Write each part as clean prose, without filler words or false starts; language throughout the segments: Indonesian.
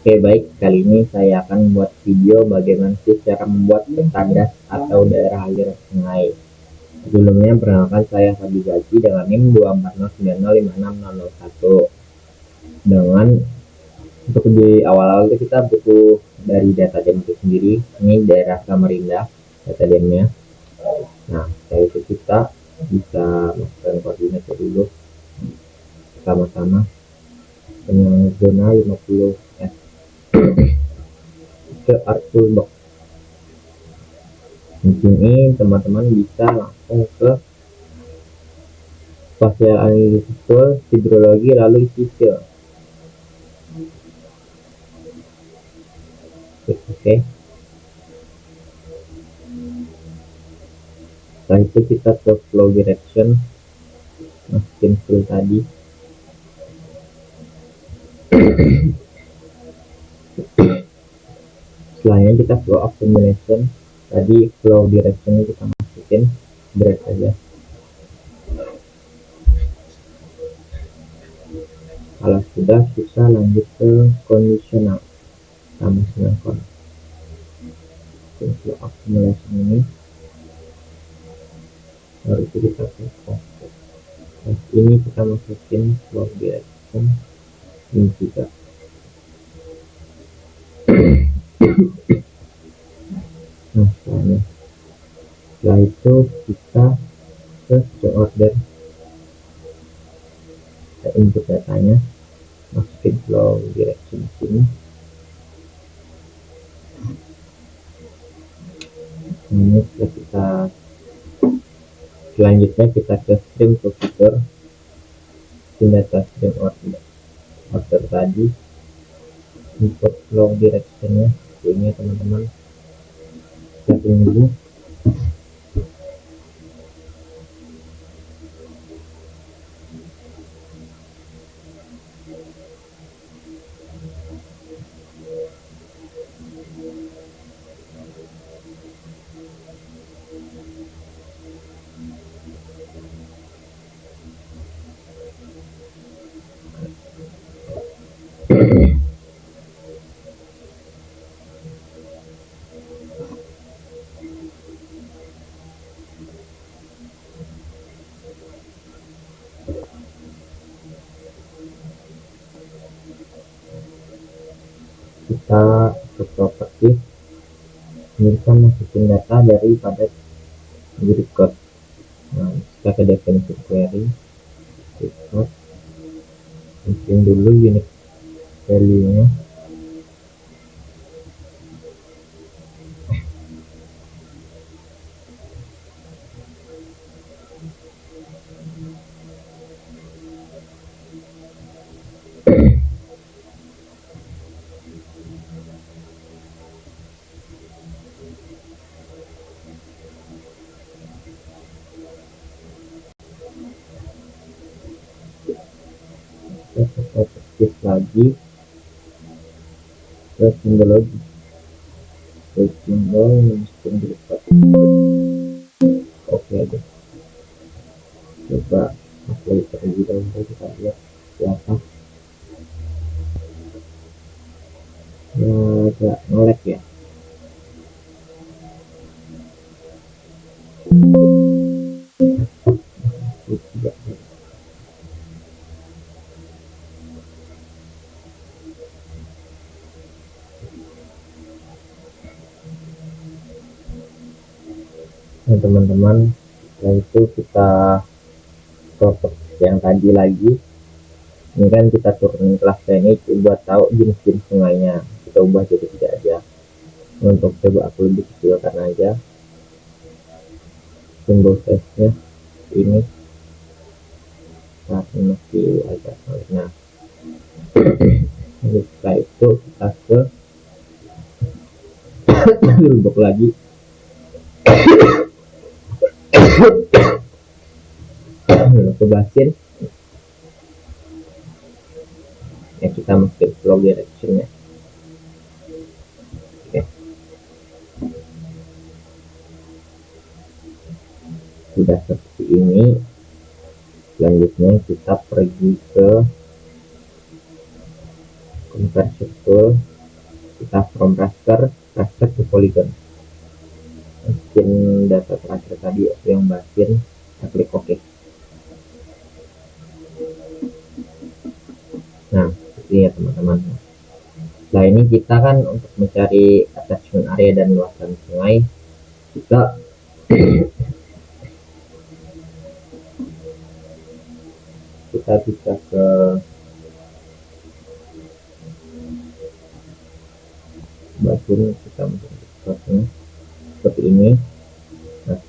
Oke, baik. Kali ini saya akan membuat video bagaimana sih cara membuat peta das atau daerah aliran sungai. Sebelumnya, perkenalkan saya Fadi Gaji dengan NIM 240905601. Dengan untuk di awal-awal itu kita butuh dari data dem itu sendiri. Ini daerah Samarinda, data demnya. Nah, setelah itu kita bisa masukkan koordinatnya dulu sama-sama dengan zona 50 S ke art toolbox. Di sini teman-teman bisa langsung ke spatial analysis tool, hidrologi, lalu isi. Oke. Setelah itu kita ke flow direction, masukin tool tadi. Setelahnya kita flow optimization, tadi flow direction kita masukin drag aja. Kalau sudah, kita lanjut ke conditional sama dengan flow optimization ini, baru itu kita ke ini kita masukin flow direction ini juga. Nah, setelah itu kita ke order, kita input datanya, masukin flow direction di sini. Ini kita selanjutnya kita ke stream to fitur, data stream order tadi, input flow directionnya ini teman-teman. Kita tunggu. Kita ke properti, ini kita masukin data daripada record. Nah, kita ke definisi query, record, masukin dulu unique value nya. Kita properties lagi ke simbologi, simbol masukin record. Oke aja. Coba apply terlebih dahulu, kita lihat siapa. Ya, agak nge-lag ya. Nah, teman-teman, setelah itu kita properti yang tadi lagi. Ini kan kita turunin kelasnya ini buat tahu jenis-jenis sungainya, kita ubah jadi tidak aja. Untuk coba aku lebih kecilkan aja simbol size nya ini. Nah, ini masih agak nah. Setelah itu kita ke toolbox lagi. Ke basin ya, kita masukin flow directionnya. Oke. Sudah seperti ini. Selanjutnya kita pergi ke conversion tool, kita from raster ke polygon. Masukin data terakhir tadi aku yang batin, kita klik OK. Nah, ini ya teman-teman. Setelah ini kita kan untuk mencari attachment area dan luasan sungai, kita bisa ke batu, kita masuk seperti ini. Nah,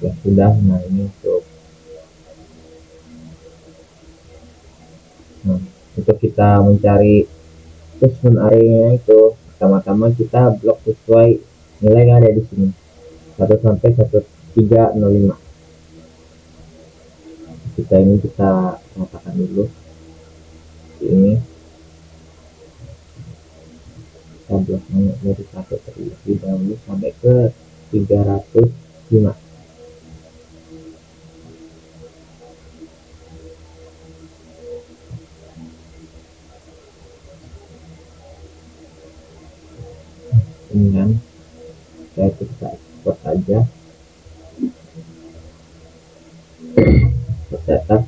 ya sudah. Nah, ini untuk kita mencari attachment area itu, pertama-tama kita blok sesuai nilai yang ada di sini, 1 sampai 1305. Kita ratakan dulu ini, kita bloknya dari 1 terlebih dahulu sampai ke 305. Kemudian kita ekspor saja data.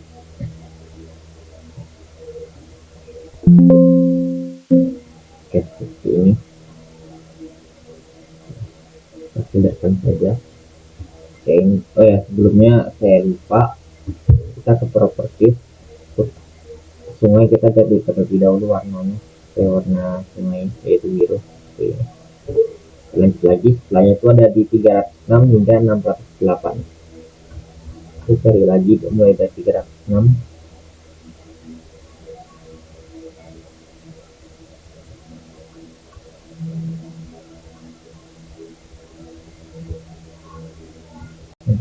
Oke, seperti ini. Kita pindahkan saja. Oke, ini. Oh ya, sebelumnya saya lupa, kita ke properties. Sungai kita terlebih dahulu warnanya ke warna sungai, yaitu biru. Oke. Lanjut lagi, setelahnya itu ada di 306 hingga 608. Kita cari lagi mulai dari 306.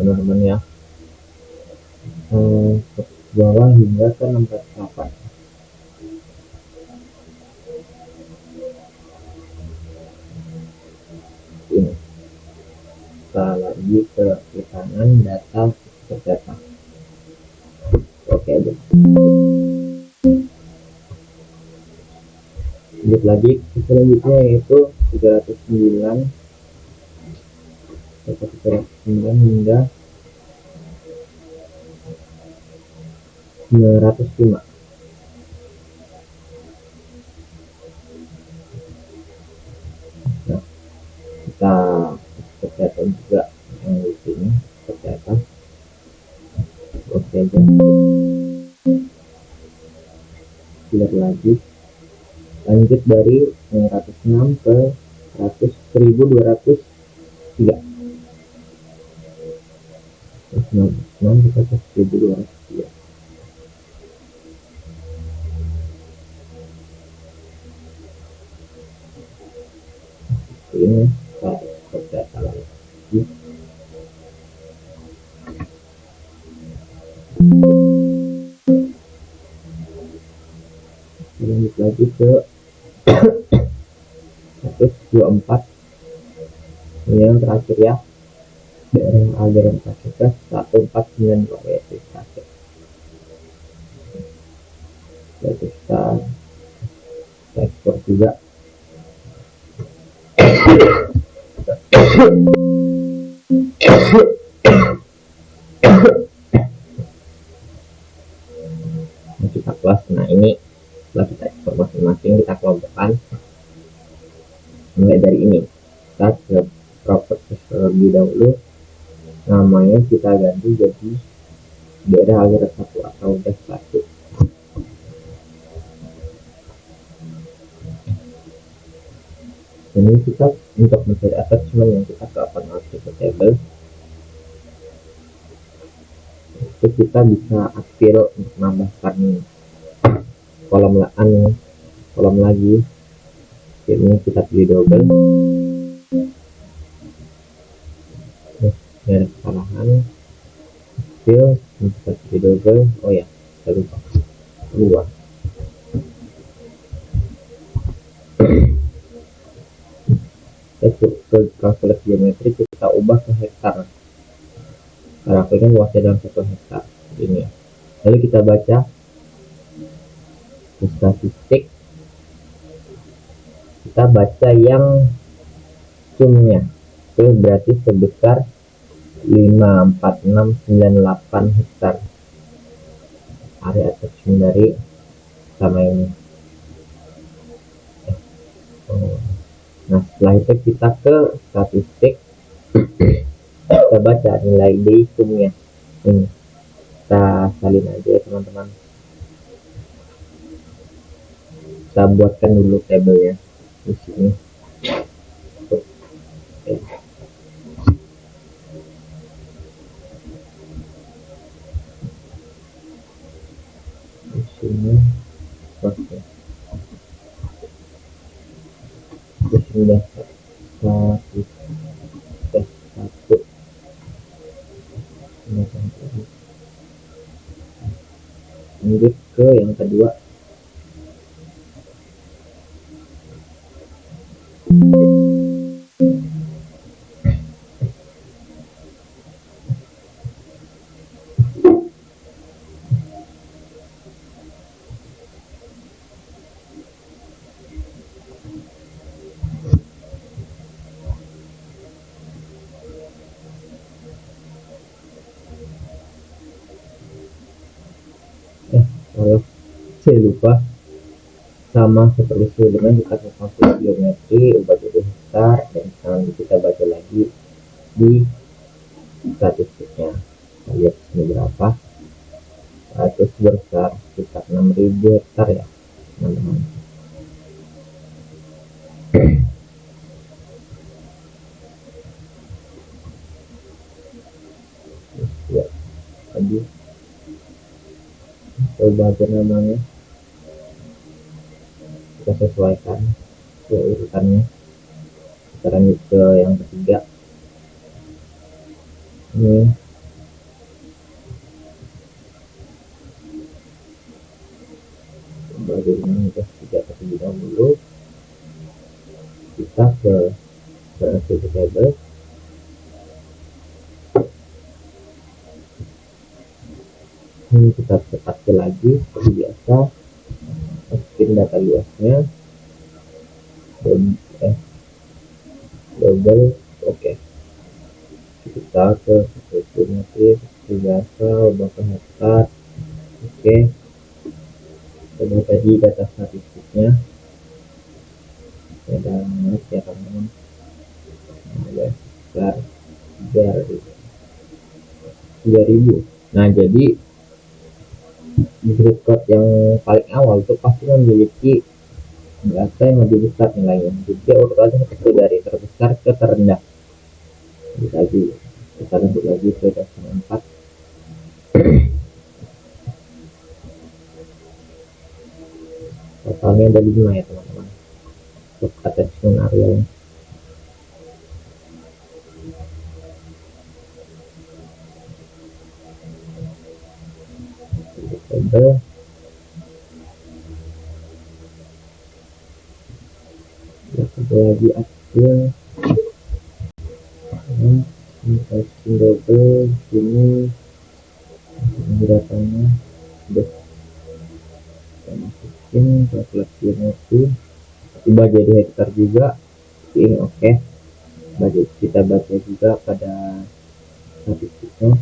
Teman-teman ya, ke bawah hingga ke 608. Ini kita lagi ke kanan, data data. Oke aja. Lanjut lagi, selanjutnya yaitu 309 hingga 905. Nah, kita perhatikan juga yang di sini, perhatikan. Oke aja. Lihat lagi, lanjut dari 906 ke 1203. 906 ke 1203. Ini kita data lagi. Lanjut lagi ke 124. Ini yang terakhir ya, daerah aliran terakhir ke 149 yaitu terakhir. Jadi kita ekspor juga. Kita kelas. Nah, ini setelah kita ekspor masing-masing, kita kelompokkan. Mulai dari ini, kita ke properties terlebih dahulu, namanya kita ganti jadi daerah aliran 1 atau dash 1. Ini kita untuk mencari attachment yang kita ke open attribute table, itu kita bisa aktif untuk menambahkan kolom lagi. Ini kita pilih double. Ini ada kesalahan, kita pilih double. Oh ya, kita lupa keluar. Ke kalkulasi geometri kita ubah ke hektar, karena aku kan luasnya dalam 1 hektar ini. Lalu kita baca ke statistik, kita baca yang sumnya itu berarti sebesar 54698 hektar area tersum dari sama ini. Nah setelah itu kita ke statistik, kita baca nilai D sumnya ini, kita salin aja ya teman-teman. Kita buatkan dulu tabelnya di sini. Oke. Di sini oke. Di sini satu lanjut ke yang kedua. Kalau saya lupa, sama seperti sebelumnya kita kalkulasi geometri ubah jadi hektar, dan sekarang kita baca lagi di statistiknya. Kita lihat ini berapa, itu sebesar sekitar 6.000 hektar ya teman-teman. Ya, tadi coba aja namanya kita sesuaikan ke urutannya. Kita lanjut ke yang ketiga. Ini bagaimana kita tidak terlebih dahulu, kita ke table. Ini kita seperti lagi seperti biasa, masukin data luasnya, double, oke. Kita ke geometri seperti biasa, ubah ke hektar, oke. Coba tadi data statistiknya ada ya teman-teman, ada sekitar 3.000. Nah jadi di record yang paling awal itu pasti memiliki data yang lebih besar nilainya, jadi urutannya seperti dari terbesar ke terendah. Lagi kita lanjut lagi ke dasar 4. Totalnya ada 5 ya teman-teman untuk attachment area. Tabel lagi hasil double sini datanya udah kita masukin kalkulasinya itu tiba jadi hektar juga ini oke. Budget kita baca juga pada statistiknya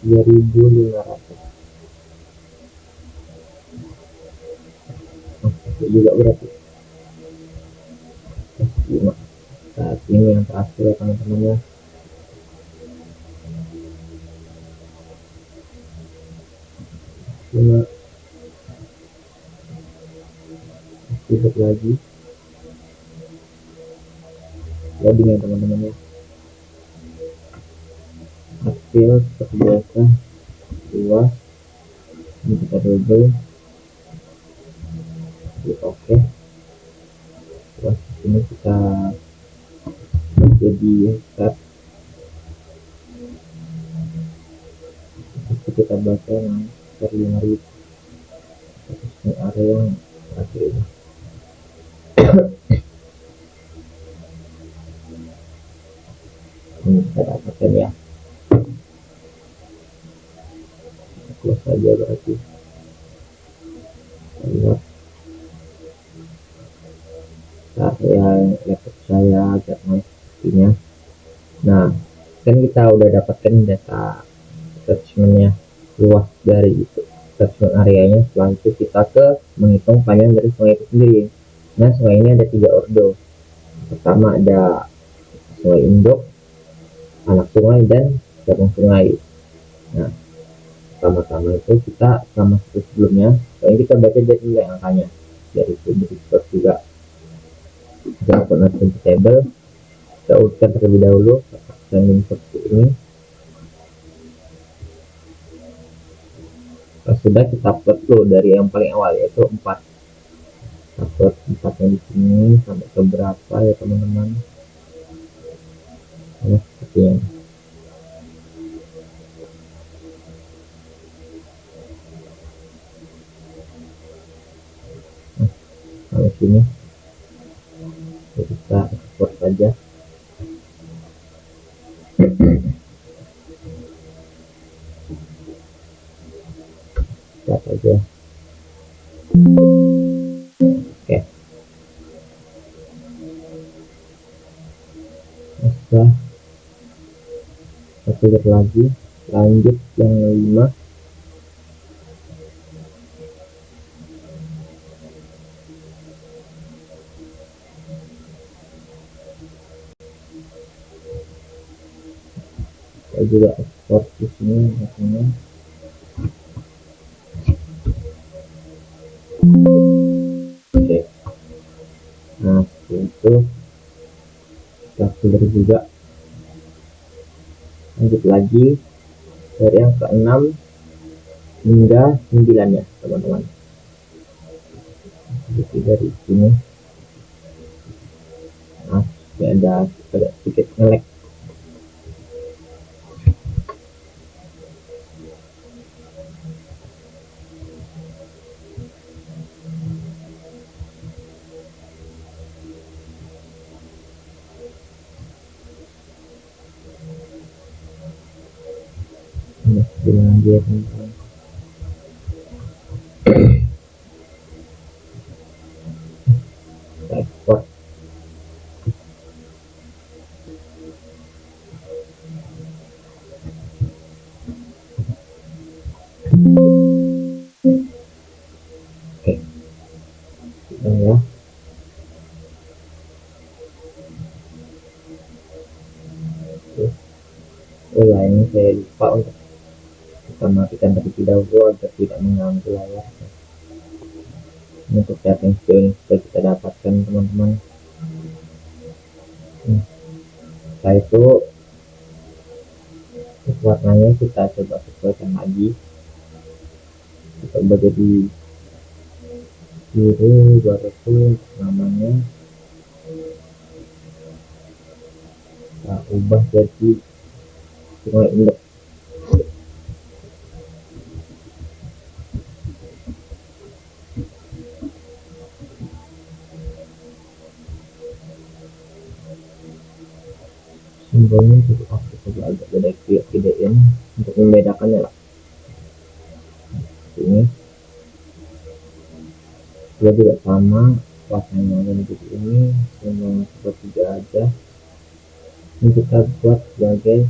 3.500 juga berarti. Saat ini yang terakhir ya teman-teman ya. Cuma hidup lagi loading ya teman-teman ya. Hasil seperti biasa luas, ini kita double, oke. Luas ini kita jadi start, kita baca yang per 5.000 ini area yang terakhir ini. Ini kita dapatkan ya, close saja berarti. Lihat kan kita udah dapatkan data attachmentnya, luas dari itu attachment areanya. Setelah itu kita ke menghitung panjang dari sungai itu sendiri. Nah, sungai ini ada 3 ordo. Pertama ada sungai induk, anak sungai, dan cabang sungai. Nah, pertama-tama itu kita sama seperti sebelumnya, soalnya kita baca dari nilai angkanya dari sudut juga. Kita lakukan table, kita urutkan terlebih dahulu dan seperti ini. Sudah kita plot dulu dari yang paling awal, yaitu 4. Upload 4-nya di sini sampai ke berapa ya teman-teman. Nah, seperti ini. Nah, kalau sini kita export saja. Lihat saja. Oke. Nah, kita lihat lagi, lanjut yang 5. Saya juga export di sini hasilnya. Oke. Nah, setelah itu kita filter juga. Lanjut lagi dari yang ke-6 hingga 9 ya teman-teman. Jadi dari sini. Nah, ini ada sedikit nge-lag. Dengan dia tentang ekspor. Oke, sudah ya. Oh ya, ini saya lupa untuk kita matikan terlebih dahulu agar tidak mengganggu layar. Ini untuk setting skill yang sudah kita dapatkan teman-teman. Setelah itu warnanya kita coba sesuaikan lagi, kita coba jadi biru, baru itu namanya kita ubah jadi sungai induk. Simbolnya cukup aku coba agak gedein untuk membedakannya lah. Ini dia juga sama, warnanya seperti ini, simbolnya seperti aja. Ini kita buat sebagai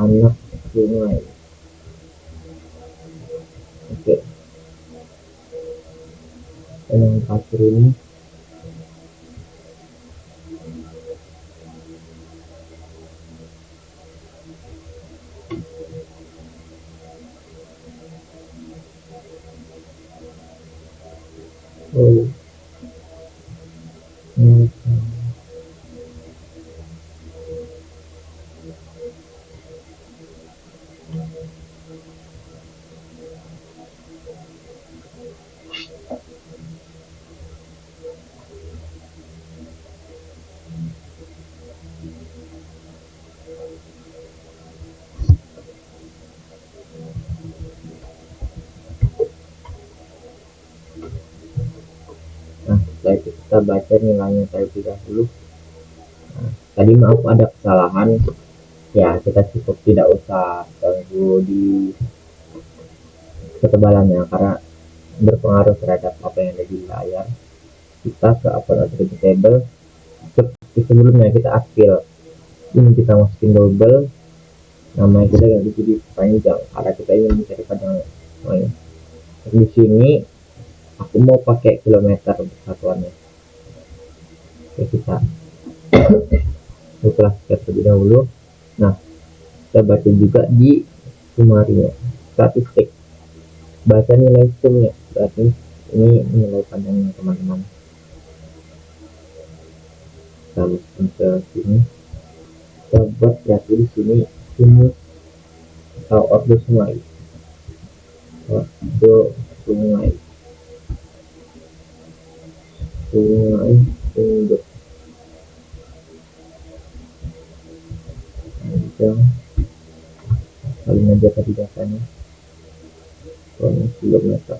anak sungai. Oke, dan yang pasir ini setelah itu kita baca nilainya terlebih dahulu. Nah, tadi maaf ada kesalahan, Ya, kita cukup tidak usah ganggu di ketebalannya karena berpengaruh terhadap apa yang ada di layar. Kita ke upload attribute table, sebelumnya kita aktif ini, kita masukin double, namanya kita ganti jadi panjang karena kita ingin mencari panjang. Di sini aku mau pakai kilometer untuk satuannya. Oke, kita setelah terlebih dahulu. Nah, kita baca juga di summary-nya, statistik, baca nilai sumnya, berarti ini nilai panjangnya teman-teman. Kita masukin ke sini, kita buat berarti di sini atau ordo sungai, sungai induk panjang, kalian aja tadi datanya kilometer.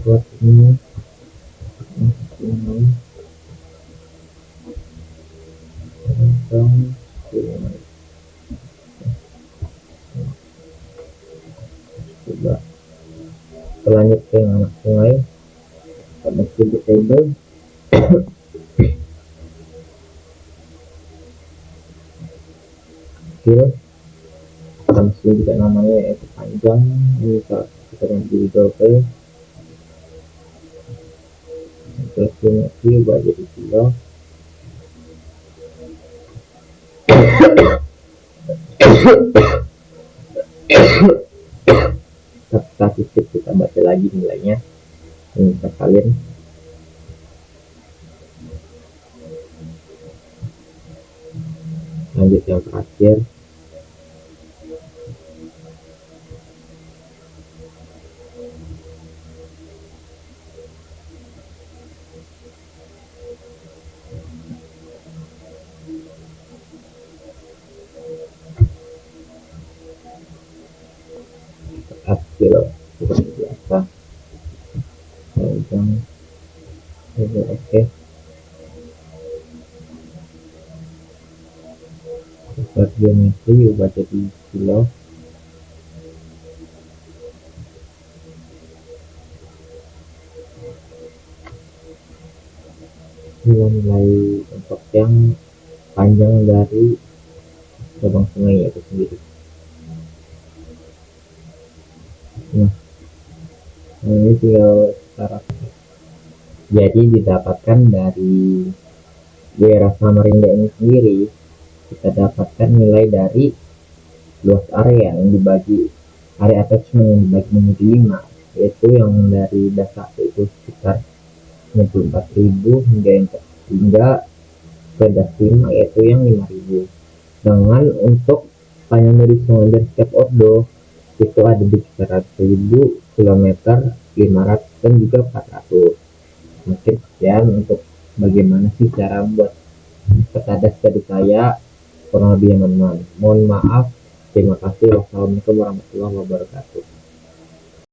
Buat ini sungai coba lanjut ke anak sungai pada sudut table. Skill kita masukin juga namanya yaitu panjang, ini kita ganti double buat jadi kilo. Statistik kita baca lagi nilainya, ini kita salin. Lanjut yang terakhir, hasil seperti biasa panjang. Oke, geometri ubah jadi kilo. Nilai untuk yang panjang dari lubang sungai itu sendiri. Nah, ini tinggal cara. Jadi didapatkan dari daerah Samarinda ini sendiri, kita dapatkan nilai dari luas area yang dibagi, area attachment yang dibagi menjadi 5, yaitu yang dari dasar itu sekitar 64.000 hingga ke das 5 yaitu yang 5.000. Dengan untuk panjang dari sungai dari setiap ordo itu ada di kisaran 1.000 km, 500 dan juga 400. Mungkin sekian untuk bagaimana sih cara membuat peta das dari saya, kurang lebih teman-teman. Mohon maaf. Terima kasih. Wassalamualaikum warahmatullahi wabarakatuh.